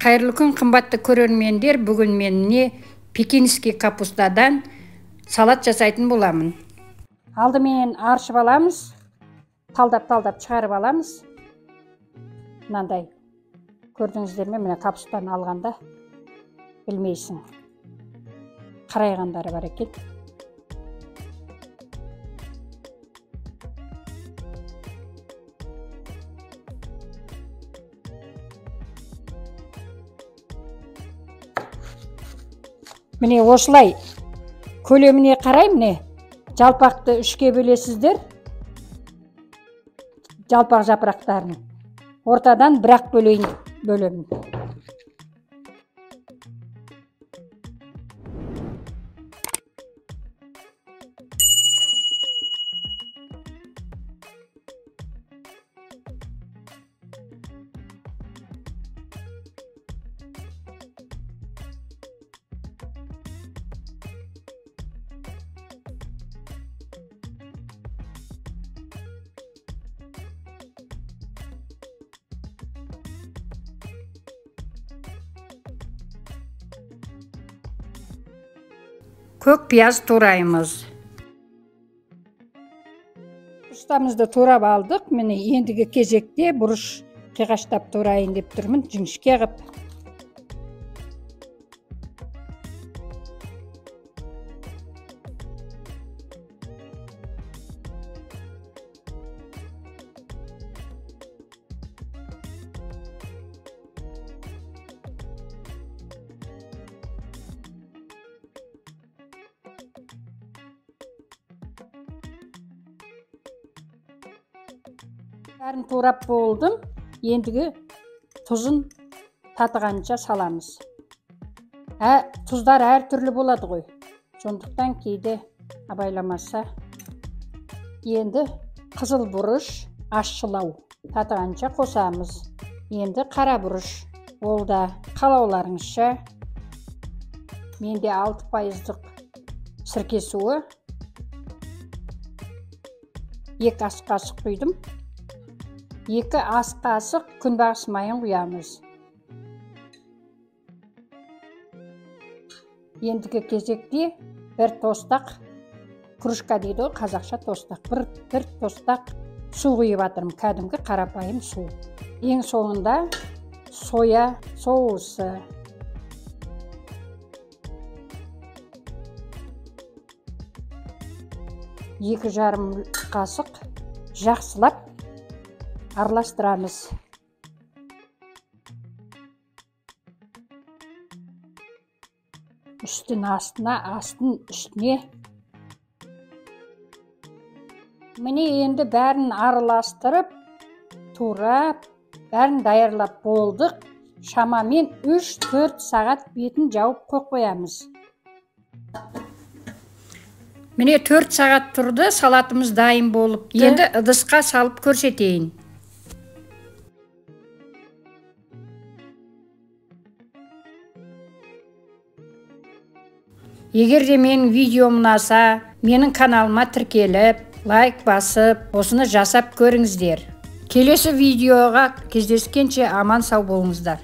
Қайырлы күн, қымбатты көрермендер. Бүгін мен пекинский капустадан салат жасайтын боламын. Алдымен аршып аламыз. Талдап шығарып аламыз. Мынандай. Көрдіңіздер ме? Міне капустаны алғанда білмейсің. Қарайғандары бар екен. Міне осылай көлеміне қарай, міне жалпақты үшке бөлесіздер. Жалпақ жапырақтарын ортадан бір-ақ бөлемін. Көк пияз тураймыз. Бұрыштарымызды турап алдық. Міне ендігі кезекте бұрыш қиғаштап турайын деп тұрмын, жіңішке қып. Бәрін турап болдым. Ендігі тұзын татығанша саламыз. Тұздар әр түрлі болады ғой. Сондықтан кейде абайламаса. Енді қызыл бұрыш, ащылау татығанша қосамыз. Енді қара бұрыш. Ол да қалауларыңызша. Менде 6% сірке суы. 2 ас қасық құйдым. 2 ас қасық күнбағыс майын құямыз. Ендігі кезекте бір тостақ, кружка дейді, қазақша тостақ. Бір тостақ су құйып атырмын, кәдімгі қарапайым су. Ең соңында соя соусы. Екі жарым қасық жақсылап араластырамыз. Үстін астына, астын үстіне. Міне енді бәрін араластырып, турап, бәрін даярлап болдық. Шамамен 3-4 сағат бетін жауып қойамыз. Міне 4 сағат тұрды, салатымыз дайын болыпты. Енді ыдысқа салып көрсетейін. Егер де менің видеом ұнаса, менің каналыма тіркеліп, лайк басып, осыны жасап көріңіздер. Келесі видеоға кездескенше аман сау болыңыздар.